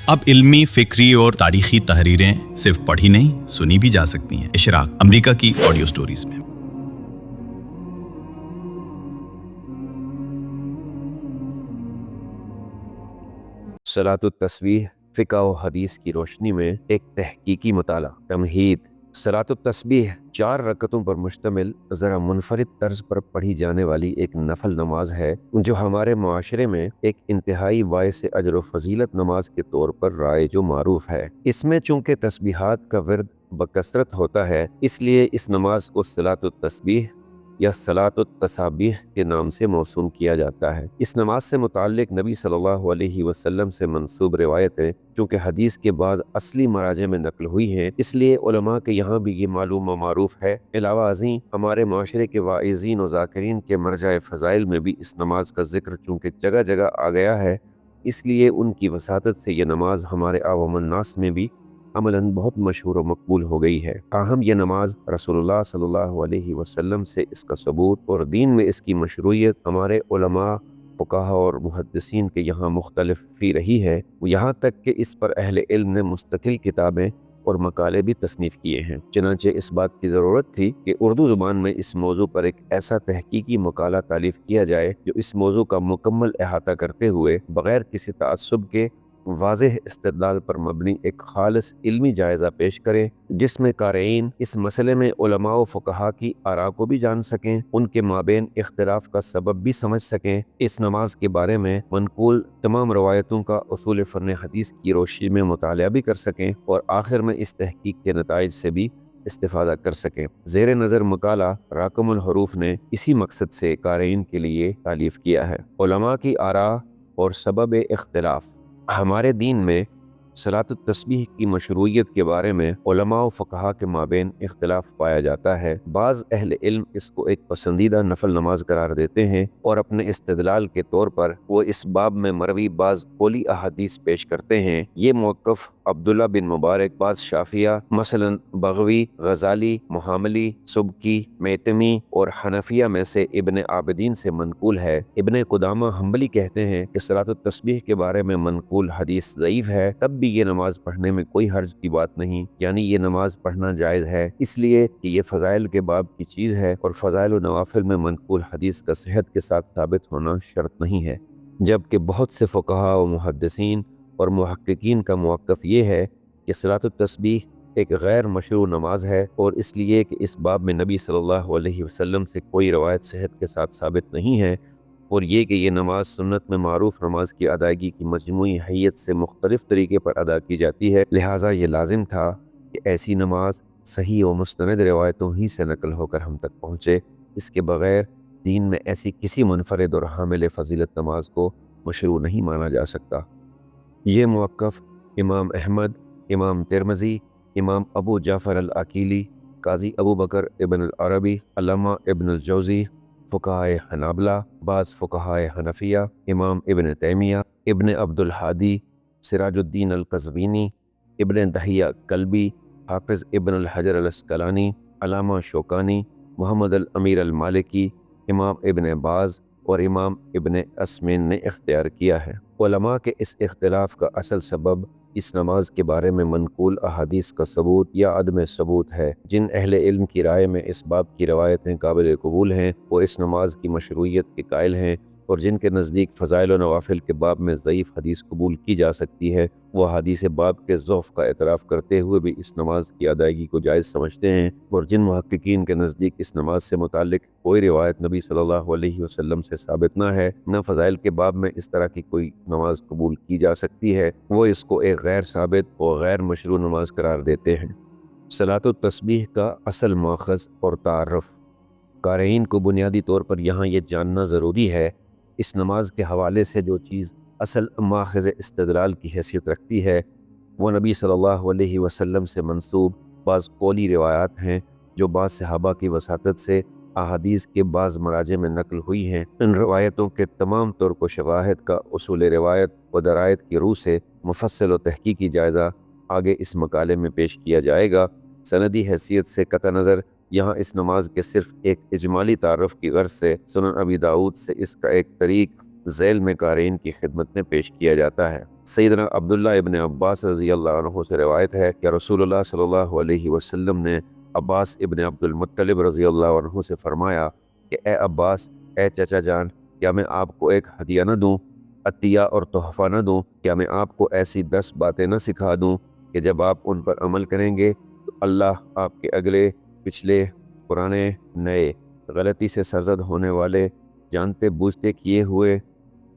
اب علمی، فکری اور تاریخی تحریریں صرف پڑھی نہیں، سنی بھی جا سکتی ہیں۔ اشراق، امریکہ کی آڈیو سٹوریز میں۔ صلاۃ التسبیح فقہ و حدیث کی روشنی میں ایک تحقیقی مطالعہ۔ تمہید: صلاۃ التسبیح 4 رکعتوں پر مشتمل ذرا منفرد طرز پر پڑھی جانے والی ایک نفل نماز ہے جو ہمارے معاشرے میں ایک انتہائی باعث اجر و فضیلت نماز کے طور پر رائج و معروف ہے۔ اس میں چونکہ تسبیحات کا ورد بکثرت ہوتا ہے، اس لیے اس نماز کو صلاۃ التسبیح یا صلاۃ التسابیح کے نام سے موسوم کیا جاتا ہے۔ اس نماز سے متعلق نبی صلی اللہ علیہ وسلم سے منسوب روایتیں چونکہ حدیث کے بعض اصلی مراجع میں نقل ہوئی ہیں، اس لیے علماء کے یہاں بھی یہ معلوم و معروف ہے۔ علاوہ ازیں ہمارے معاشرے کے واعظین و ذاکرین کے مرجع فضائل میں بھی اس نماز کا ذکر چونکہ جگہ جگہ آ گیا ہے، اس لیے ان کی وساطت سے یہ نماز ہمارے عوام الناس میں بھی عملاً بہت مشہور و مقبول ہو گئی ہے۔ تاہم یہ نماز رسول اللہ صلی اللہ علیہ وسلم سے اس کا ثبوت اور دین میں اس کی مشروعیت ہمارے علماء، فقہاء اور محدثین کے یہاں مختلف فی رہی ہے، یہاں تک کہ اس پر اہل علم نے مستقل کتابیں اور مقالے بھی تصنیف کیے ہیں۔ چنانچہ اس بات کی ضرورت تھی کہ اردو زبان میں اس موضوع پر ایک ایسا تحقیقی مقالہ تالیف کیا جائے جو اس موضوع کا مکمل احاطہ کرتے ہوئے بغیر کسی تعصب کے واضح استدلال پر مبنی ایک خالص علمی جائزہ پیش کریں، جس میں قارئین اس مسئلے میں علماء و فقہاء کی آراء کو بھی جان سکیں، ان کے مابین اختلاف کا سبب بھی سمجھ سکیں، اس نماز کے بارے میں منقول تمام روایتوں کا اصول فن حدیث کی روشنی میں مطالعہ بھی کر سکیں اور آخر میں اس تحقیق کے نتائج سے بھی استفادہ کر سکیں۔ زیر نظر مقالہ راکم الحروف نے اسی مقصد سے قارئین کے لیے تالیف کیا ہے۔ علماء کی آراء اور سبب اختلاف۔ ہمارے دین میں صلاۃ التسبیح کی مشروعیت کے بارے میں علماء و فقہاء کے مابین اختلاف پایا جاتا ہے۔ بعض اہل علم اس کو ایک پسندیدہ نفل نماز قرار دیتے ہیں اور اپنے استدلال کے طور پر وہ اس باب میں مروی بعض قولی احادیث پیش کرتے ہیں۔ یہ موقف عبداللہ بن مبارک، بعض شافعیہ مثلاً بغوی، غزالی، محاملی، سبکی، میتمی اور حنفیہ میں سے ابن عابدین سے منقول ہے۔ ابن قدامہ حنبلی کہتے ہیں کہ صلاۃ التسبیح کے بارے میں منقول حدیث ضعیف ہے، تب بھی یہ نماز پڑھنے میں کوئی حرج کی بات نہیں، یعنی یہ نماز پڑھنا جائز ہے، اس لیے کہ یہ فضائل کے باب کی چیز ہے اور فضائل و نوافل میں منقول حدیث کا صحت کے ساتھ ثابت ہونا شرط نہیں ہے۔ جبکہ بہت سے فقہاء و محدثین اور محققین کا موقف یہ ہے کہ صلاۃ التسبیح ایک غیر مشروع نماز ہے اور اس لیے کہ اس باب میں نبی صلی اللہ علیہ وسلم سے کوئی روایت صحت کے ساتھ ثابت نہیں ہے، اور یہ کہ یہ نماز سنت میں معروف نماز کی ادائیگی کی مجموعی حیت سے مختلف طریقے پر ادا کی جاتی ہے، لہٰذا یہ لازم تھا کہ ایسی نماز صحیح و مستند روایتوں ہی سے نقل ہو کر ہم تک پہنچے، اس کے بغیر دین میں ایسی کسی منفرد اور حامل فضیلت نماز کو مشروع نہیں مانا جا سکتا۔ یہ موقف امام احمد، امام ترمذی، امام ابو جعفر العقیلی، قاضی ابو بکر ابن العربی، علامہ ابن الجوزی، فقہائے حنابلہ، بعض فقہائے حنفیہ، امام ابن تیمیہ، ابن عبد الحادی، سراج الدین القزوینی، ابن دہیہ کلبی، حافظ ابن الحجر العسقلانی، علامہ شوکانی، محمد الامیر المالکی، امام ابن باز اور امام ابن اسمین نے اختیار کیا ہے۔ علماء کے اس اختلاف کا اصل سبب اس نماز کے بارے میں منقول احادیث کا ثبوت یا عدم ثبوت ہے۔ جن اہل علم کی رائے میں اس باب کی روایتیں قابل قبول ہیں وہ اس نماز کی مشروعیت کے قائل ہیں، اور جن کے نزدیک فضائل و نوافل کے باب میں ضعیف حدیث قبول کی جا سکتی ہے، وہ حدیث باب کے ضعف کا اعتراف کرتے ہوئے بھی اس نماز کی ادائیگی کو جائز سمجھتے ہیں، اور جن محققین کے نزدیک اس نماز سے متعلق کوئی روایت نبی صلی اللہ علیہ وسلم سے ثابت نہ ہے، نہ فضائل کے باب میں اس طرح کی کوئی نماز قبول کی جا سکتی ہے، وہ اس کو ایک غیر ثابت اور غیر مشروع نماز قرار دیتے ہیں۔ صلاۃ التسبیح کا اصل ماخذ اور تعارف۔ قارئین کو بنیادی طور پر یہاں یہ جاننا ضروری ہے، اس نماز کے حوالے سے جو چیز اصل ماخذ استدلال کی حیثیت رکھتی ہے وہ نبی صلی اللہ علیہ وسلم سے منسوب بعض قولی روایات ہیں جو بعض صحابہ کی وساطت سے احادیث کے بعض مراجع میں نقل ہوئی ہیں۔ ان روایتوں کے تمام طرق و شواہد کا اصول روایت و درایت کی روح سے مفصل و تحقیقی جائزہ آگے اس مقالے میں پیش کیا جائے گا۔ سندی حیثیت سے قطع نظر یہاں اس نماز کے صرف ایک اجمالی تعارف کی غرض سے سنن ابی داؤد سے اس کا ایک طریق ذیل میں قارئین کی خدمت میں پیش کیا جاتا ہے۔ سیدنا عبداللہ ابن عباس رضی اللہ عنہ سے روایت ہے کہ رسول اللہ صلی اللہ علیہ وسلم نے عباس ابن عبد المطلب رضی اللہ عنہ سے فرمایا کہ اے عباس، اے چچا جان، کیا میں آپ کو ایک ہدیہ نہ دوں، عطیہ اور تحفہ نہ دوں؟ کیا میں آپ کو ایسی 10 باتیں نہ سکھا دوں کہ جب آپ ان پر عمل کریں گے تو اللہ آپ کے اگلے پچھلے پرانے نئے غلطی سے سرزد ہونے والے جانتے بوجھتے کیے ہوئے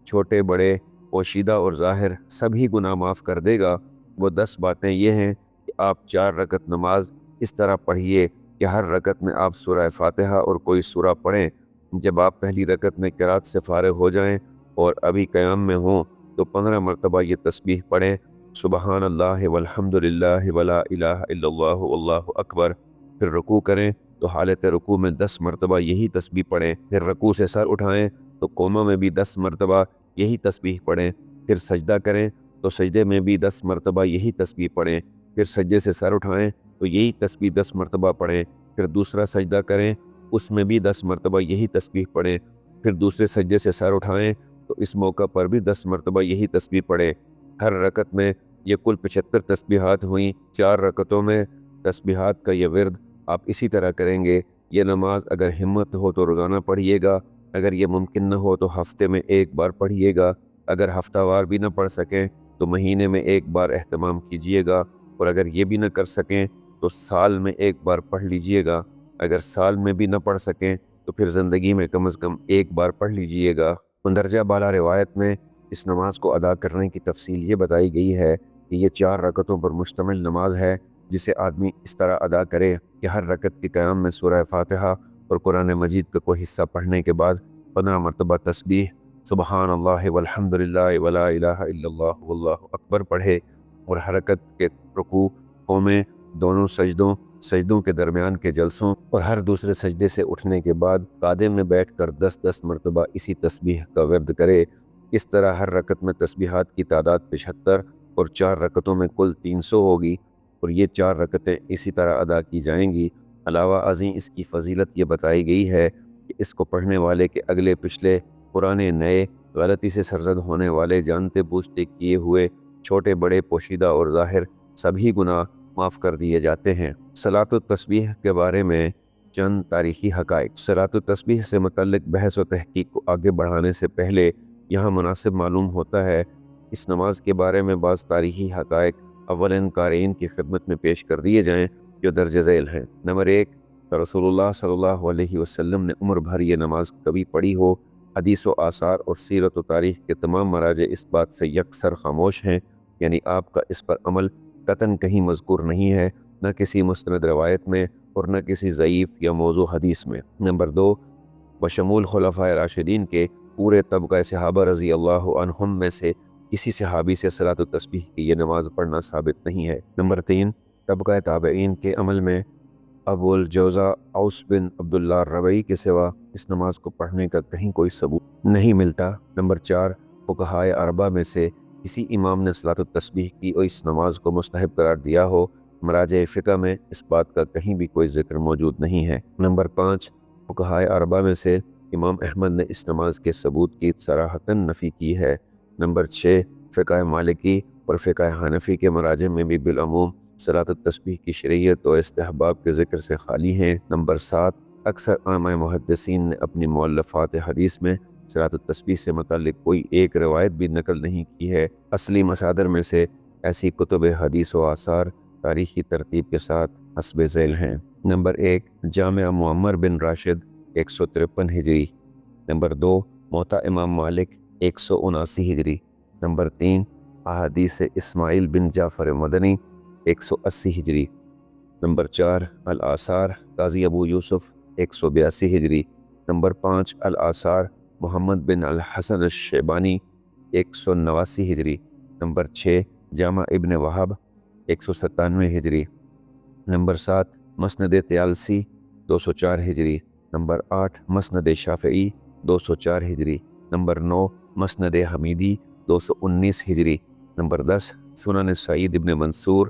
چھوٹے بڑے پوشیدہ اور ظاہر سبھی گناہ معاف کر دے گا؟ وہ 10 باتیں یہ ہیں کہ آپ 4 رکعت نماز اس طرح پڑھیے کہ ہر رکعت میں آپ سورہ فاتحہ اور کوئی سورہ پڑھیں۔ جب آپ پہلی رکعت میں قرات سے فارغ ہو جائیں اور ابھی قیام میں ہوں تو 15 مرتبہ یہ تسبیح پڑھیں، سبحان اللہ والحمد للہ ولا الہ الا اللہ واللہ اکبر۔ پھر رکوع کریں تو حالت رکوع میں 10 مرتبہ یہی تسبیح پڑھیں۔ پھر رکوع سے سر اٹھائیں تو قوما میں بھی 10 مرتبہ یہی تسبیح پڑھیں۔ پھر سجدہ کریں تو سجدے میں بھی 10 مرتبہ یہی تسبیح پڑھیں۔ پھر سجدے سے سر اٹھائیں تو یہی تسبیح 10 مرتبہ پڑھیں۔ پھر دوسرا سجدہ کریں، اس میں بھی 10 مرتبہ یہی تسبیح پڑھیں۔ پھر دوسرے سجدے سے سر اٹھائیں تو اس موقع پر بھی 10 مرتبہ یہی تسبیح پڑھیں۔ ہر رکعت میں یہ کل 75 تسبیحات ہوئیں۔ 4 رکعتوں میں تسبیحات کا یہ ورد آپ اسی طرح کریں گے۔ یہ نماز اگر ہمت ہو تو روزانہ پڑھیے گا، اگر یہ ممکن نہ ہو تو ہفتے میں ایک بار پڑھیے گا، اگر ہفتہ وار بھی نہ پڑھ سکیں تو مہینے میں ایک بار اہتمام کیجیے گا، اور اگر یہ بھی نہ کر سکیں تو سال میں ایک بار پڑھ لیجیے گا۔ اگر سال میں بھی نہ پڑھ سکیں تو پھر زندگی میں کم از کم ایک بار پڑھ لیجیے گا۔ مندرجہ بالا روایت میں اس نماز کو ادا کرنے کی تفصیل یہ بتائی گئی ہے کہ یہ 4 رکعتوں پر مشتمل نماز ہے، جسے آدمی اس طرح ادا کرے کہ ہر رکعت کے قیام میں سورہ فاتحہ اور قرآن مجید کا کوئی حصہ پڑھنے کے بعد 15 مرتبہ تسبیح سبحان اللہ والحمد للہ ولا الہ الا اللہ واللہ اکبر پڑھے، اور حرکت کے رکوع، قومیں، دونوں سجدوں کے درمیان کے جلسوں اور ہر دوسرے سجدے سے اٹھنے کے بعد قعدے میں بیٹھ کر 10 مرتبہ اسی تسبیح کا ورد کرے۔ اس طرح ہر رکعت میں تسبیحات کی تعداد 75 اور 4 رکعتوں میں کل 300 ہوگی، اور یہ 4 رکعتیں اسی طرح ادا کی جائیں گی۔ علاوہ ازیں اس کی فضیلت یہ بتائی گئی ہے کہ اس کو پڑھنے والے کے اگلے پچھلے پرانے نئے غلطی سے سرزد ہونے والے جانتے بوجھتے کیے ہوئے چھوٹے بڑے پوشیدہ اور ظاہر سبھی گناہ معاف کر دیے جاتے ہیں۔ صلاۃ التسبیح کے بارے میں چند تاریخی حقائق۔ صلاۃ التسبیح سے متعلق بحث و تحقیق کو آگے بڑھانے سے پہلے یہاں مناسب معلوم ہوتا ہے اس نماز کے بارے میں بعض تاریخی حقائق اولین قارئین کی خدمت میں پیش کر دیے جائیں جو درج ذیل ہیں۔ نمبر 1، رسول اللہ صلی اللہ علیہ وسلم نے عمر بھر یہ نماز کبھی پڑھی ہو؟ حدیث و آثار اور سیرت و تاریخ کے تمام مراجع اس بات سے یکسر خاموش ہیں، یعنی آپ کا اس پر عمل قطعاً کہیں مذکور نہیں ہے، نہ کسی مستند روایت میں اور نہ کسی ضعیف یا موضوع حدیث میں۔ نمبر 2، بشمول خلفائے راشدین کے پورے طبقہ صحابہ رضی اللہ عنہم میں سے کسی صحابی سے صلاۃ التسبیح کی یہ نماز پڑھنا ثابت نہیں ہے۔ نمبر 3، طبقہ تابعین کے عمل میں ابو الجوزا اوس بن عبداللہ ربعی کے سوا اس نماز کو پڑھنے کا کہیں کوئی ثبوت نہیں ملتا۔ نمبر 4، فقہائے اربعہ میں سے کسی امام نے صلاۃ التسبیح کی اور اس نماز کو مستحب قرار دیا ہو؟ مراجع فقہ میں اس بات کا کہیں بھی کوئی ذکر موجود نہیں ہے۔ نمبر 5، فقہائے اربعہ میں سے امام احمد نے اس نماز کے ثبوت کی صراحتاً نفی کی ہے۔ نمبر 6، فقہ مالکی اور فقہ حنفی کے مراجع میں بھی بالعموم صلاۃ التسبیح کی شرعیت و استحباب کے ذکر سے خالی ہیں۔ نمبر 7، اکثر عامہ محدثین نے اپنی مؤلفات حدیث میں صلاۃ التسبیح سے متعلق کوئی ایک روایت بھی نقل نہیں کی ہے۔ اصلی مصادر میں سے ایسی کتب حدیث و آثار تاریخی ترتیب کے ساتھ حسب ذیل ہیں۔ نمبر 1، جامع معمر بن راشد 153 ہجری۔ نمبر 2، موطا امام مالک 179 ہجری۔ نمبر 3، احادیث اسماعیل بن جعفر مدنی 180 ہجری۔ نمبر 4، الآثار قاضی ابو یوسف 182 ہجری۔ نمبر 5، الآثار محمد بن الحسن الشیبانی 189 ہجری۔ نمبر 6، جامع ابن وہب 197 ہجری۔ نمبر 7، مسند طیالسی 204 ہجری۔ نمبر 8، مسند شافعی 204 ہجری۔ نمبر 9، مسند حمیدی 219 ہجری۔ نمبر 10، سنن سعید ابن منصور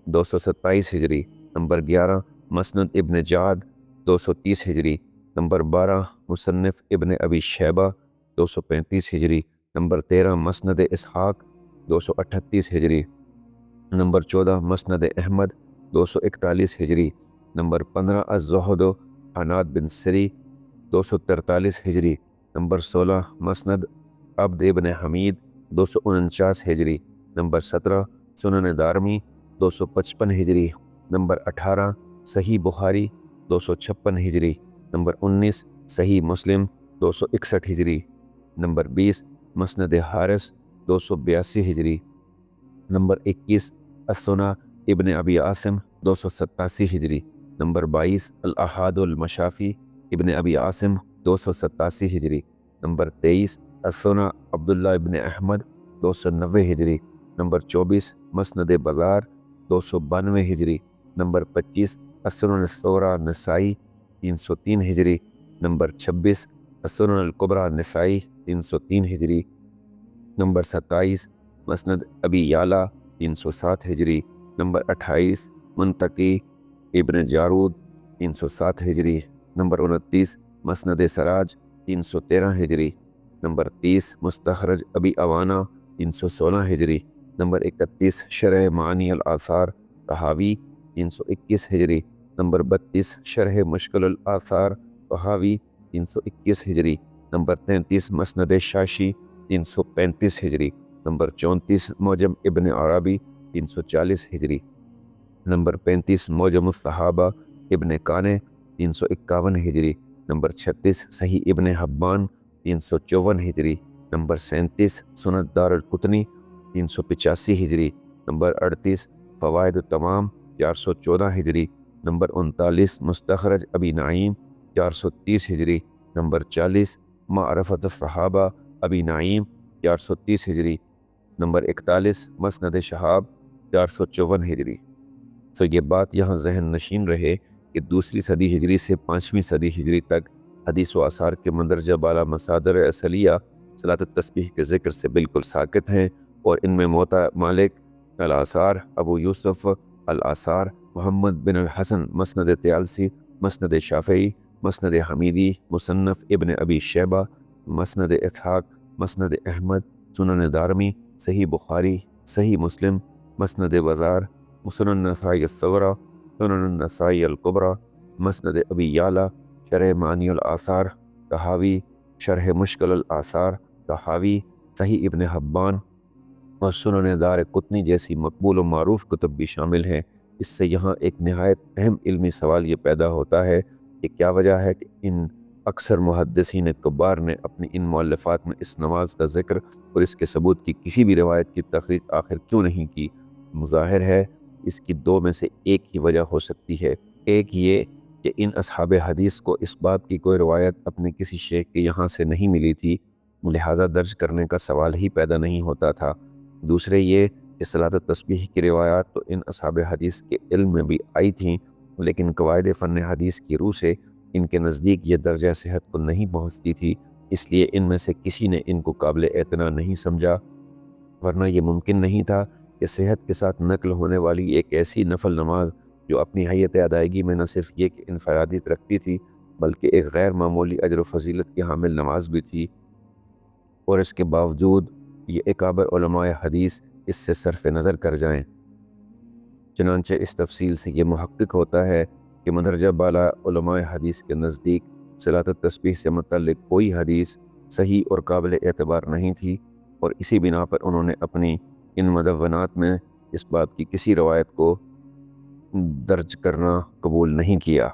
227 ہجری۔ نمبر 11، مسند ابن جعد 230 ہجری۔ نمبر 12، مصنف ابن ابی شیبہ 235 ہجری۔ نمبر 13، مسند اسحاق 238 ہجری، نمبر 14 مسند احمد 241 ہجری، نمبر 15 الزہد و حناد بن سری 243 ہجری، نمبر 16 مسند عبد ابن حمید 249 ہجری، نمبر 17 سنن دارمی 255 ہجری، نمبر 18 صحیح بخاری 256 ہجری، نمبر 19 صحیح مسلم 261 ہجری، نمبر 20 مسند حارث 282 ہجری، نمبر 21 السنہ ابن ابی عاصم 287 ہجری، نمبر 22 الاحاد المشافی ابن ابی عاصم 287 ہجری، نمبر 23 السنہ عبداللہ ابن احمد 290 ہجری، نمبر 24 مسند بزار 292 ہجری، نمبر 25 السنن الصغریٰ نسائی 303 ہجری، نمبر 26 السنن الکبریٰ نسائی 303 ہجری، نمبر 27 مسند ابی یعلیٰ 307 ہجری، نمبر 28 منتقی ابن جارود 307 ہجری، نمبر 29 مسند سراج 313 ہجری، نمبر 30 مستخرج ابی عوانہ 316 ہجری، نمبر 31 شرح معانی الآثار طحاوی 321 ہجری، نمبر 32 شرح مشکل الآثار طحاوی 321 ہجری، نمبر 33 مسند شاشی 335 ہجری، نمبر 34 معجم ابن عربی 340 ہجری، نمبر 35 معجم الصحابہ ابن کانے 351 ہجری، نمبر 36 صحیح ابن حبان 354 ہجری، نمبر 37 سنن دار القطنی 385 ہجری، نمبر 38 فوائد التمام 414 ہجری، نمبر 39 مستخرج ابی نعیم 430 ہجری، نمبر 40 معرفت الصحابہ ابی نعیم 430 ہجری، نمبر 41 مسند شہاب 454 ہجری۔ یہ بات یہاں ذہن نشین رہے کہ دوسری صدی ہجری سے 5ویں صدی ہجری تک حدیث و آثار کے مندرجہ بالا مصادر اصلیہ صلاۃ التسبیح کے ذکر سے بالکل ساکت ہیں، اور ان میں موطا مالک الآثار، ابو یوسف الآثار، محمد بن الحسن مسند طیالسی، مسند شافعی، مسند حمیدی، مصنف ابن ابی شیبہ، مسند اسحاق، مسند احمد، سنن دارمی، صحیح بخاری، صحیح مسلم، مسند بزار، سنن النسائی الصغریٰ، سنن النسائی الکبریٰ، مسند ابی یعلیٰ، شرح معانی الآثار طحاوی، شرح مشکل الآثار طحاوی، صحیح ابن حبان اور سنن دار قطنی جیسی مقبول و معروف کتب بھی شامل ہیں۔ اس سے یہاں ایک نہایت اہم علمی سوال یہ پیدا ہوتا ہے کہ کیا وجہ ہے کہ ان اکثر محدثین کبار نے اپنی ان مؤلفات میں اس نماز کا ذکر اور اس کے ثبوت کی کسی بھی روایت کی تخریج آخر کیوں نہیں کی؟ ظاہر ہے اس کی دو میں سے ایک ہی وجہ ہو سکتی ہے۔ ایک یہ کہ ان اصحاب حدیث کو اس بات کی کوئی روایت اپنے کسی شیخ کے یہاں سے نہیں ملی تھی، لہٰذا درج کرنے کا سوال ہی پیدا نہیں ہوتا تھا۔ دوسرے یہ کہ صلاۃ التسبیح کی روایات تو ان اصحاب حدیث کے علم میں بھی آئی تھیں، لیکن قواعد فن حدیث کی روح سے ان کے نزدیک یہ درجہ صحت کو نہیں پہنچتی تھی، اس لیے ان میں سے کسی نے ان کو قابل اعتنا نہیں سمجھا، ورنہ یہ ممکن نہیں تھا کہ صحت کے ساتھ نقل ہونے والی ایک ایسی نفل نماز جو اپنی حیت ادائیگی میں نہ صرف یہ کہ انفرادیت رکھتی تھی بلکہ ایک غیر معمولی اجر و فضیلت کی حامل نماز بھی تھی، اور اس کے باوجود یہ اکابر علماء حدیث اس سے صرف نظر کر جائیں۔ چنانچہ اس تفصیل سے یہ محقق ہوتا ہے کہ مندرجہ بالا علماء حدیث کے نزدیک صلاۃ التسبیح سے متعلق کوئی حدیث صحیح اور قابل اعتبار نہیں تھی، اور اسی بنا پر انہوں نے اپنی ان مدونات میں اس بات کی کسی روایت کو درج کرنا قبول نہیں کیا۔